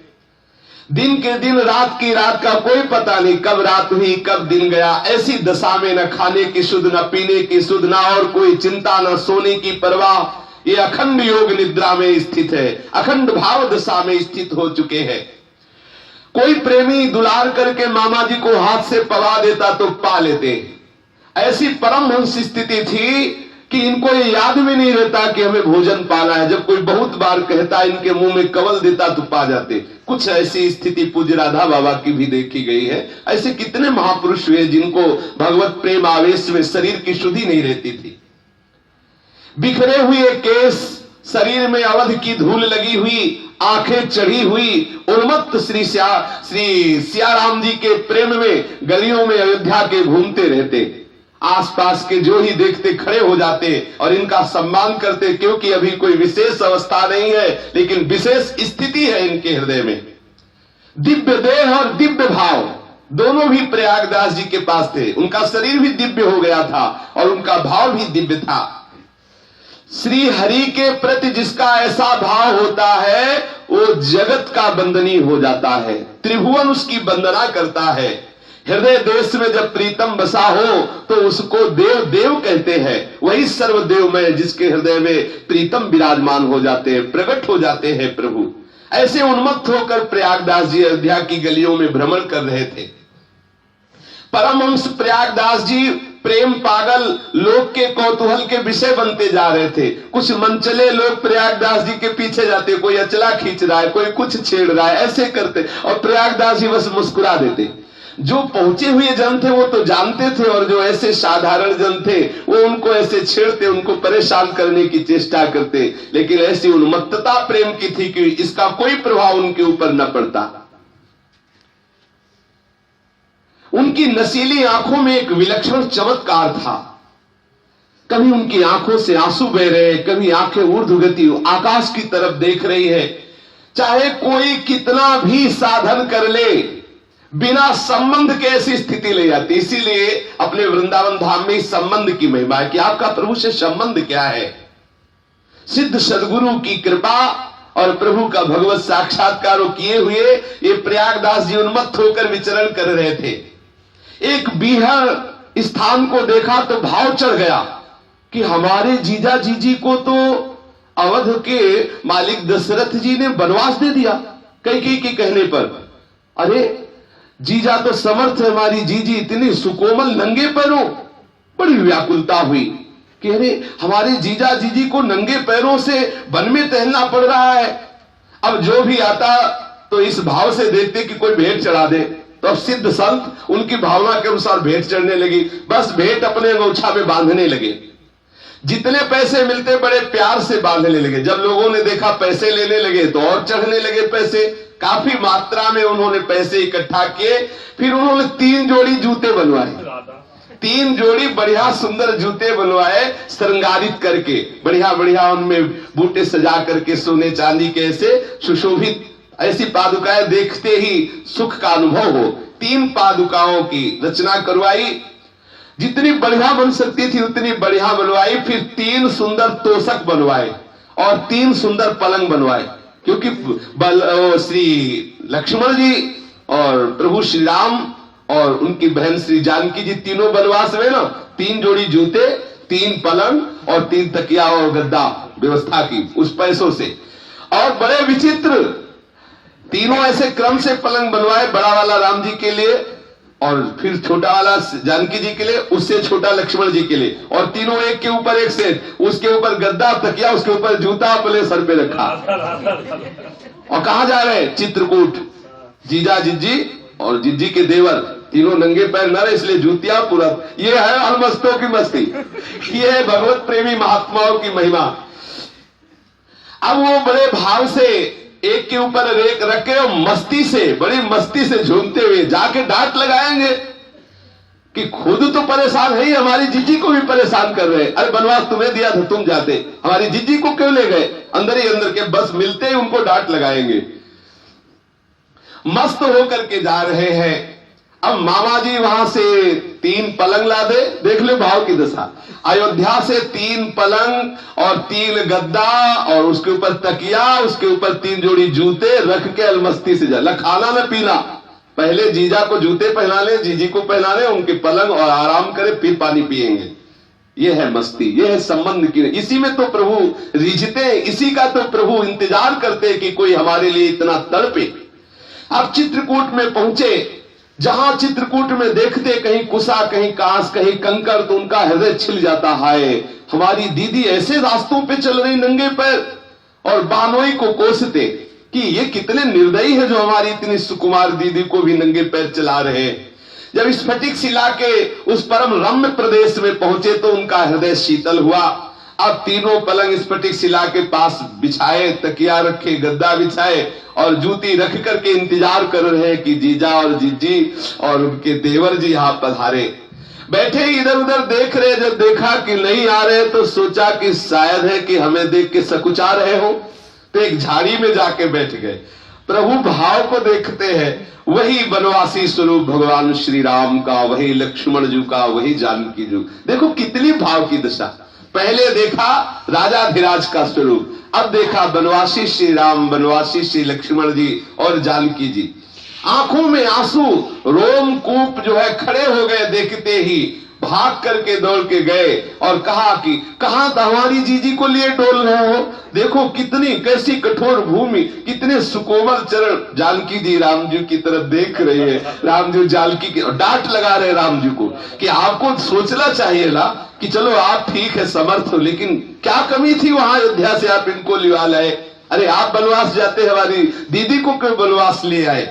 दिन के दिन रात की रात का कोई पता नहीं, कब रात हुई कब दिन गया। ऐसी दशा में न खाने की सुध, न पीने की सुध, न और कोई चिंता, न सोने की परवाह, ये अखंड योग निद्रा में स्थित है, अखंड भाव दशा में स्थित हो चुके हैं। कोई प्रेमी दुलार करके मामा जी को हाथ से पवा देता तो पा लेते। ऐसी परमहंस स्थिति थी कि इनको ये याद भी नहीं रहता कि हमें भोजन पाना है, जब कोई बहुत बार कहता इनके मुंह में कवल देता तो पा जाते। कुछ ऐसी स्थिति पूज्य राधा बाबा की भी देखी गई है। ऐसे कितने महापुरुष हुए जिनको भगवत प्रेम आवेश में शरीर की शुद्धि नहीं रहती थी। बिखरे हुए केस, शरीर में अवध की धूल लगी हुई, आंखें चढ़ी हुई, उन्मत्त श्री सियाराम जी के प्रेम में गलियों में अयोध्या के घूमते रहते। आसपास के जो ही देखते खड़े हो जाते और इनका सम्मान करते, क्योंकि अभी कोई विशेष अवस्था नहीं है, लेकिन विशेष स्थिति है इनके हृदय में। दिव्य देह और दिव्य भाव दोनों भी प्रयागदास जी के पास थे। उनका शरीर भी दिव्य हो गया था और उनका भाव भी दिव्य था। श्री हरि के प्रति जिसका ऐसा भाव होता है वो जगत का बंदनी हो जाता है, त्रिभुवन उसकी वंदना करता है। हृदय देश में जब प्रीतम बसा हो तो उसको देव देव कहते हैं। वही सर्वदेव में जिसके हृदय में प्रीतम विराजमान हो जाते हैं, प्रकट हो जाते हैं प्रभु। ऐसे उन्मत्त होकर प्रयागदास जी अयोध्या की गलियों में भ्रमण कर रहे थे। परमहंस प्रयागदास जी प्रेम पागल लोग के कौतूहल के विषय बनते जा रहे थे। कुछ मनचले लोग प्रयागदास जी के पीछे जाते, कोई अचला खींच रहा है, कोई कुछ छेड़ रहा है, ऐसे करते और प्रयागदास जी बस मुस्कुरा देते। जो पहुंचे हुए जन थे वो तो जानते थे, और जो ऐसे साधारण जन थे वो उनको ऐसे छेड़ते, उनको परेशान करने की चेष्टा करते। लेकिन ऐसी उन्मत्तता प्रेम की थी कि इसका कोई प्रभाव उनके ऊपर न पड़ता। उनकी नशीली आंखों में एक विलक्षण चमत्कार था। कभी उनकी आंखों से आंसू बह रहे, कभी आंखें ऊर्ध्वगति आकाश की तरफ देख रही है। चाहे कोई कितना भी साधन कर ले, बिना संबंध के ऐसी स्थिति ले जाती। इसीलिए अपने वृंदावन धाम में इस संबंध की महिमा है कि आपका प्रभु से संबंध क्या है। सिद्ध सदगुरु की कृपा और प्रभु का भगवत साक्षात्कार किए हुए ये प्रयागदास जी उन्मत्त होकर विचरण कर रहे थे। एक बीहर स्थान को देखा तो भाव चढ़ गया कि हमारे जीजा जीजी को तो अवध के मालिक दशरथ जी ने वनवास दे दिया कैकेयी के कहने पर। अरे जीजा तो समर्थ है, हमारी जीजी इतनी सुकोमल, नंगे पैरों। बड़ी व्याकुलता हुई। कि अरे हमारे जीजा जीजी को नंगे पैरों से वन में टहलना पड़ रहा है। अब जो भी आता तो इस भाव से देखते कि कोई भेंट चढ़ा दे, तो अब सिद्ध संत उनकी भावना के अनुसार भेंट चढ़ने लगी, बस भेंट अपने अंगोछा में बांधने लगे। जितने पैसे मिलते बड़े प्यार से बांधने लगे। जब लोगों ने देखा पैसे लेने लगे तो और चढ़ने लगे पैसे। काफी मात्रा में उन्होंने पैसे इकट्ठा किए। फिर उन्होंने 3 जोड़ी जूते बनवाए, 3 जोड़ी बढ़िया सुंदर जूते बनवाए, श्रृंगारित करके बढ़िया बढ़िया उनमें बूटे सजा करके सोने चांदी के ऐसे सुशोभित ऐसी पादुकाएं देखते ही सुख का अनुभव हो। 3 पादुकाओं की रचना करवाई, जितनी बढ़िया बन सकती थी उतनी बढ़िया बनवाई। फिर 3 सुंदर तोषक बनवाए और 3 सुंदर पलंग बनवाए, क्योंकि श्री लक्ष्मण जी और प्रभु श्री राम और उनकी बहन श्री जानकी जी तीनों वनवास में ना 3 जोड़ी जूते, 3 पलंग और 3 तकिया और गद्दा व्यवस्था की उस पैसों से। और बड़े विचित्र तीनों ऐसे क्रम से पलंग बनवाए, बड़ा वाला राम जी के लिए और फिर छोटा वाला जानकी जी के लिए, उससे छोटा लक्ष्मण जी के लिए, और तीनों एक के ऊपर एक सेट, उसके ऊपर गद्दा तकिया, उसके ऊपर जूता अपने सर पे रखा। और कहां जा रहे हैं? चित्रकूट। जीजा जिज्जी और जिज्जी के देवर तीनों नंगे पैर न रहे, इसलिए जूतियां पूरा। ये है अलमस्तों की मस्ती, ये है भगवत प्रेमी महात्माओं की महिमा। अब वो बड़े भाव से एक के ऊपर एक रखे और मस्ती से, बड़ी मस्ती से झूमते हुए जाके डांट लगाएंगे कि खुद तो परेशान है ही, हमारी जीजी को भी परेशान कर रहे हैं। अरे बनवास तुम्हें दिया था, तुम जाते, हमारी जीजी को क्यों ले गए? अंदर ही अंदर के बस मिलते ही उनको डांट लगाएंगे। मस्त होकर के जा रहे हैं। अब मामा जी वहां से 3 पलंग ला दे, देख ले भाव की दशा। अयोध्या से 3 पलंग और 3 गद्दा और उसके ऊपर तकिया, उसके ऊपर 3 जोड़ी जूते रख के अलमस्ती से जा। खाना न पीना, पहले जीजा को जूते पहना ले, जीजी को पहना ले, उनके पलंग और आराम करे, फिर पानी पिएंगे। ये है मस्ती, ये है संबंध की। इसी में तो प्रभु रिझते, इसी का तो प्रभु इंतजार करते कि कोई हमारे लिए इतना तड़पे। अब चित्रकूट में पहुंचे, जहां चित्रकूट में देखते कहीं कुसा, कहीं कांस, कहीं कंकर, तो उनका हृदय छिल जाता है। हमारी दीदी ऐसे रास्तों पे चल रही नंगे पैर, और बानोई को कोसते कि ये कितने निर्दयी है जो हमारी इतनी सुकुमार दीदी को भी नंगे पैर चला रहे। जब स्फटिक शिला के उस परम रम्य प्रदेश में पहुंचे तो उनका हृदय शीतल हुआ। अब तीनों पलंग स्फटिक शिला के पास बिछाए, तकिया रखे, गद्दा बिछाए और जूती रख करके इंतजार कर रहे हैं कि जीजा और जीजी और उनके देवर जी यहां पधारे। बैठे इधर उधर देख रहे, जब देखा कि नहीं आ रहे तो सोचा कि शायद है कि हमें देख के सकुचा रहे हो, तो एक झाड़ी में जाके बैठ गए। प्रभु भाव को देखते हैं, वही वनवासी स्वरूप भगवान श्री राम का, वही लक्ष्मण जी का, वही जानकी जी। देखो कितनी भाव की दशा। पहले देखा राजाधिराज का स्वरूप, अब देखा वनवासी श्री राम, वनवासी श्री लक्ष्मण जी और जानकी जी। आंखों में आंसू, रोमकूप जो है खड़े हो गए देखते ही। भाग करके दौड़ के गए और कहा कि कहां हमारी जीजी को लिए डोल रहे हो? देखो कितनी कैसी कठोर भूमि, कितने सुकोमल चरण। जानकी जी राम जी की तरफ देख रही है, राम जी जानकी की डांट लगा रहे राम जी को कि आपको सोचना चाहिए ना कि चलो आप ठीक है, समर्थ हो, लेकिन क्या कमी थी वहां अयोध्या से आप इनको लिवा लाए? अरे आप बनवास जाते, हमारी दीदी को क्यों बनवास ले आए?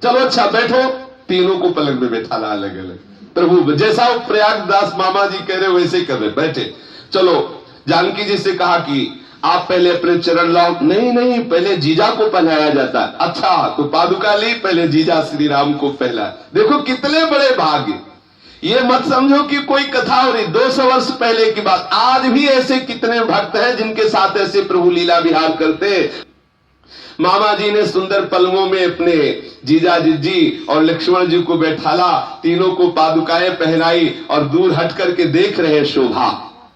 चलो अच्छा बैठो, तीनों को पलंग में बैठा ला अलग अलग। प्रभु जैसा वो प्रयागदास मामा जी कह रहे वैसे ही कर रहे, बैठे। चलो जानकी जी से कहा कि आप पहले अपने चरण लाओ। नहीं नहीं, पहले जीजा को पहनाया जाता है। अच्छा तो पादुका ली, पहले जीजा श्री राम को पहला। देखो कितने बड़े भाग्य। ये मत समझो कि कोई कथा हो रही, 200 वर्ष पहले की बात। आज भी ऐसे कितने भक्त हैं जिनके साथ ऐसे प्रभु लीला विहार करते। मामा जी ने सुंदर पलंगों में अपने जीजा जी और लक्ष्मण जी को बैठाला, तीनों को पादुकाएं पहनाई और दूर हट करके देख रहे शोभा।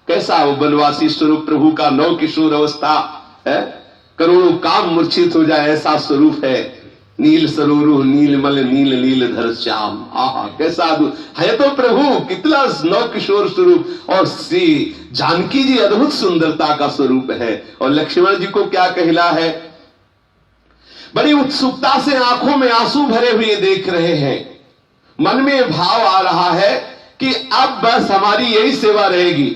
कैसा वो वनवासी स्वरूप प्रभु का, नव किशोर अवस्था है, करोड़ों काम मूर्छित हो जाए ऐसा स्वरूप है। नील सरोरु नीलमल नील नीलधर श्याम, आहा कैसा है तो प्रभु, कितना नव किशोर स्वरूप। और श्री जानकी जी अद्भुत सुंदरता का स्वरूप है। और लक्ष्मण जी को क्या कहला है, बड़ी उत्सुकता से आंखों में आंसू भरे हुए देख रहे हैं। मन में भाव आ रहा है कि अब बस हमारी यही सेवा रहेगी।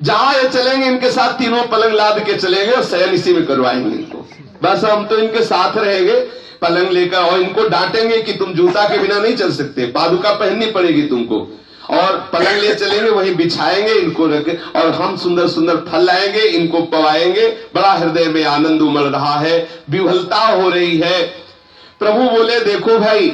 जहां ये चलेंगे इनके साथ तीनों पलंग लाद के चलेंगे और शयन इसी में करवाएंगे इनको। बस हम तो इनके साथ रहेंगे पलंग लेकर, और इनको डांटेंगे कि तुम जूता के बिना नहीं चल सकते, पादुका पहननी पड़ेगी तुमको, और पलंग ले चलेंगे, वहीं बिछाएंगे इनको रख, और हम सुंदर सुंदर फल लाएंगे, इनको पवाएंगे। बड़ा हृदय में आनंद उमड़ रहा है, विह्वलता हो रही है। प्रभु बोले देखो भाई,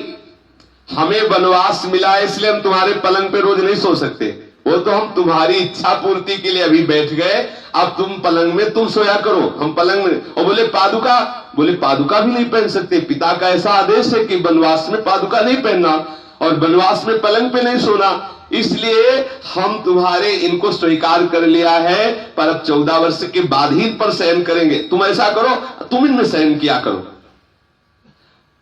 हमें वनवास मिला है इसलिए हम तुम्हारे पलंग पे रोज नहीं सो सकते, वो तो हम तुम्हारी इच्छा पूर्ति के लिए अभी बैठ गए, अब तुम पलंग में तुम सोया करो, हम पलंग में। और बोले पादुका, बोले पादुका भी नहीं पहन सकते, पिता का ऐसा आदेश है कि वनवास में पादुका नहीं पहनना और वनवास में पलंग पे नहीं सोना, इसलिए हम तुम्हारे इनको स्वीकार कर लिया है, पर अब 14 वर्ष के बाद ही इन पर शयन करेंगे। तुम ऐसा करो, तुम इनमें शयन किया करो,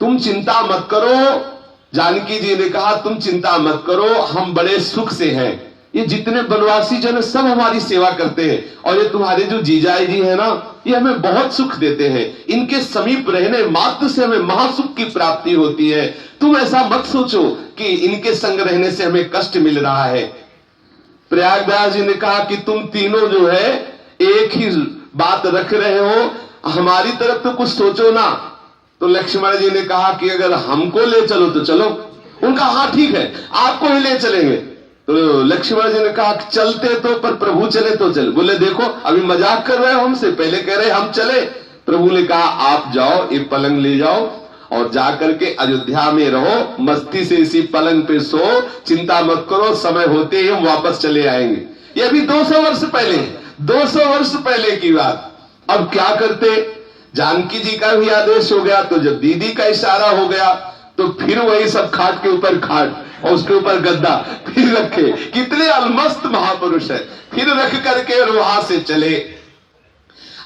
तुम चिंता मत करो। जानकी जी ने कहा तुम चिंता मत करो, हम बड़े सुख से हैं, ये जितने वनवासी जन सब हमारी सेवा करते हैं, और ये तुम्हारे जो जीजाई जी है ना, ये हमें बहुत सुख देते हैं, इनके समीप रहने मात्र से हमें महासुख की प्राप्ति होती है। तुम ऐसा मत सोचो कि इनके संग रहने से हमें कष्ट मिल रहा है। प्रयागदास जी ने कहा कि तुम तीनों जो है एक ही बात रख रहे हो, हमारी तरफ तो कुछ सोचो ना। तो लक्ष्मण जी ने कहा कि अगर हमको ले चलो तो चलो। उनका हाँ ठीक है, आपको ही ले चलेंगे। तो लक्ष्मण जी ने कहा चलते तो, पर प्रभु चले तो चल। बोले देखो अभी मजाक कर रहे हो हमसे, पहले कह रहे हम चले। प्रभु ने कहा आप जाओ, ये पलंग ले जाओ और जाकर के अयोध्या में रहो, मस्ती से इसी पलंग पे सो, चिंता मत करो, समय होते ही हम वापस चले आएंगे। ये अभी 200 वर्ष पहले, 200 वर्ष पहले की बात। अब क्या करते, जानकी जी का भी आदेश हो गया, तो जब दीदी का इशारा हो गया तो फिर वही सब खाट के ऊपर खाट और उसके ऊपर गद्दा फिर रखे। कितने अलमस्त महापुरुष है, फिर रख करके और वहां से चले।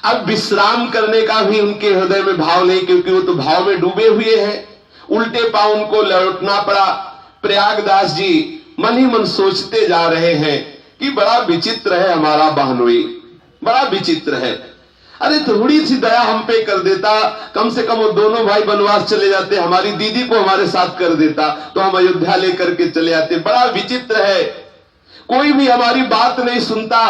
अब विश्राम करने का भी उनके हृदय में भाव नहीं, क्योंकि वो तो भाव में डूबे हुए हैं। उल्टे पांव उनको लौटना पड़ा। प्रयागदास जी मन ही मन सोचते जा रहे हैं कि बड़ा विचित्र है हमारा बहनोई, बड़ा विचित्र है। अरे थोड़ी सी दया हम पे कर देता, कम से कम वो दोनों भाई वनवास चले जाते, हमारी दीदी को हमारे साथ कर देता तो हम अयोध्या लेकर के चले आते। बड़ा विचित्र है, कोई भी हमारी बात नहीं सुनता,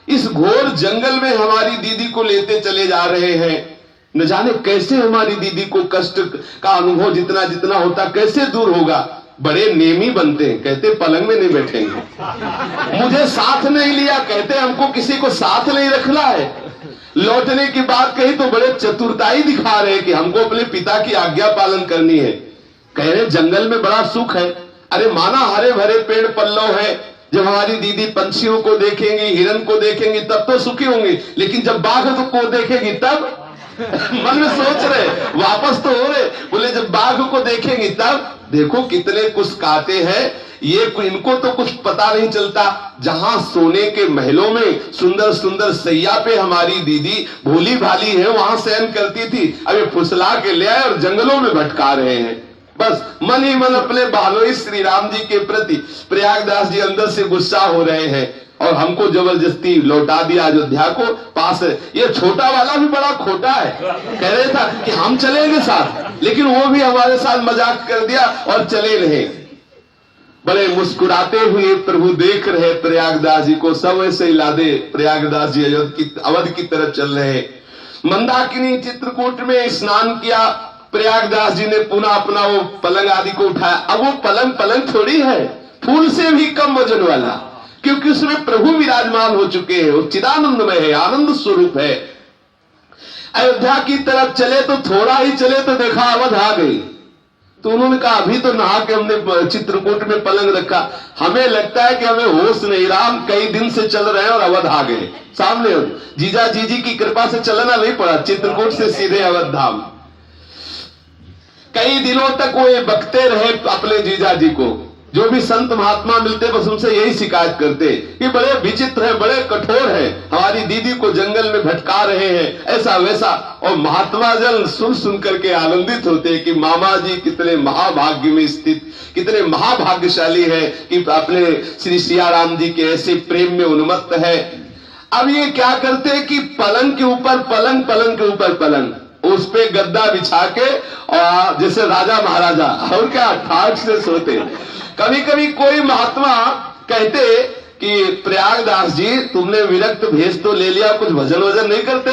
इस घोर जंगल में हमारी दीदी को लेते चले जा रहे हैं। न जाने कैसे हमारी दीदी को कष्ट का अनुभव जितना जितना होता कैसे दूर होगा। बड़े नेमी बनते हैं, कहते पलंग में नहीं बैठेंगे, मुझे साथ नहीं लिया, कहते हमको किसी को साथ नहीं रखना है। लौटने की बात कही तो बड़े चतुरताई दिखा रहे कि हमको अपने पिता की आज्ञा पालन करनी है। कह रहे जंगल में बड़ा सुख है। अरे माना हरे भरे पेड़ पल्लव है, जब हमारी दीदी पंछियों को देखेंगी, हिरन को देखेंगी तब तो सुखी होंगी, लेकिन जब बाघ को देखेगी तब मन में सोच रहे, वापस तो हो रहे, बोले जब बाघ को देखेंगी तब। देखो कितने कुछ काटे हैं ये, इनको तो कुछ पता नहीं चलता। जहां सोने के महलों में सुंदर सुंदर सैया पे हमारी दीदी भोली भाली है, वहां शयन करती थी, अभी फुसला के ले आए और जंगलों में भटका रहे हैं। बस मन ही मन अपने बालोई श्री राम जी के प्रति प्रयागदास जी अंदर से गुस्सा हो रहे हैं, और हमको जबरदस्ती लौटा दिया अयोध्या को पास। ये छोटा वाला भी बड़ा खोटा है, कह रहे था कि हम चलेंगे साथ, लेकिन वो भी हमारे साथ मजाक कर दिया और चले रहे। बड़े मुस्कुराते हुए प्रभु देख रहे प्रयागदास जी को, सब ऐसे ही लादे प्रयागदास जी अवध की तरफ चल रहे। मंदाकिनी चित्रकूट में स्नान किया, प्रयागदास जी ने पुनः अपना वो पलंग आदि को उठाया। अब वो पलंग थोड़ी है, फूल से भी कम वजन वाला, क्योंकि उसमें प्रभु विराजमान हो चुके हैं, वो चिदानंदमय है, आनंद स्वरूप है। अयोध्या की तरफ चले तो थोड़ा ही चले तो देखा अवध आ गई। तो उन्होंने कहा अभी तो नहा के हमने चित्रकूट में पलंग रखा, हमें लगता है कि हमें होश नहीं रहा, हम कई दिन से चल रहे हैं और अवध आ गए सामने। जीजा जीजी की कृपा से चलना नहीं पड़ा, चित्रकूट से सीधे अवध धाम। कई दिनों तक वो ये बकते रहे अपने जीजा जी को। जो भी संत महात्मा मिलते बस उनसे यही शिकायत करते कि बड़े विचित्र है, बड़े कठोर है, हमारी दीदी को जंगल में भटका रहे हैं, ऐसा वैसा। और महात्मा जन सुन सुन करके आनंदित होते कि मामा जी कितने महाभाग्य में स्थित, कितने महाभाग्यशाली है कि अपने श्री सियाराम जी के ऐसे प्रेम में उन्मत्त है। अब ये क्या करते कि पलंग के ऊपर पलंग, पलंग के ऊपर पलंग, उस पे गद्दा बिछा के और जैसे राजा महाराजा और क्या ठाठ से सोते। कभी कभी कोई महात्मा कहते कि प्रयागदास जी तुमने विरक्त भेष तो ले लिया, कुछ भजन वजन नहीं करते?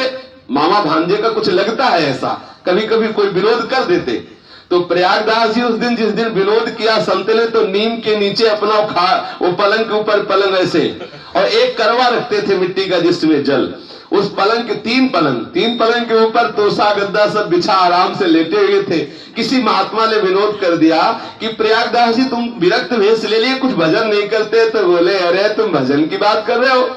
मामा भांजे का कुछ लगता है ऐसा, कभी कभी कोई विरोध कर देते। तो प्रयागदास जी उस दिन जिस दिन विरोध किया संत ने, तो नीम के नीचे अपना वो पलंग के ऊपर पलंग ऐसे, और एक करवा रखते थे मिट्टी का जिसमें जल, उस पलंग के तीन पलंग के ऊपर तोसा गद्दा सब बिछा आराम से लेटे हुए थे। किसी महात्मा ने विरोध कर दिया कि प्रयागदास जी तुम विरक्त भेष ले लिए, कुछ भजन नहीं करते? तो बोले अरे तुम भजन की बात कर रहे हो,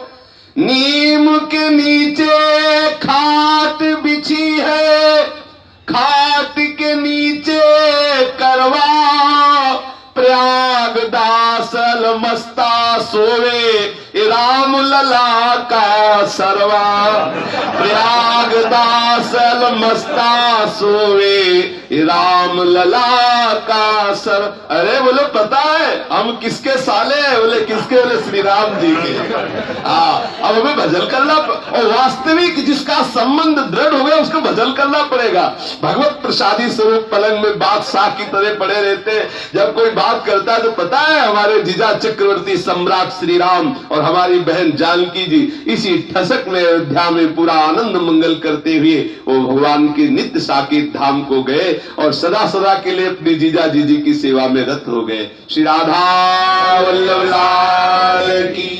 नीम के नीचे खाट बिछी है, खाट के नीचे करवा, प्रयागदास मस्ता सोवे राम लला का सरवा, प्रयागदास मस्ता सोवे राम लला का सर। अरे बोले पता है हम किसके साले हैं? बोले किसके? बोले श्री राम जी के। अब हमें भजन करना, और वास्तविक जिसका संबंध दृढ़ हो गया उसको भजन करना पड़ेगा। भगवत प्रसादी स्वरूप पलंग में बादशाह की तरह पड़े रहते हैं। जब कोई बात करता है तो पता है हमारे जीजा चक्रवर्ती सम्राट श्री राम और हमारी बहन जानकी जी इसी ठसक में अयोध्या में पूरा आनंद मंगल करते हुए वो भगवान के नित्य साकेत धाम को गए और सदा सदा के लिए अपने जीजा जीजी की सेवा में रत हो गए। श्री राधा वल्लभ लाल की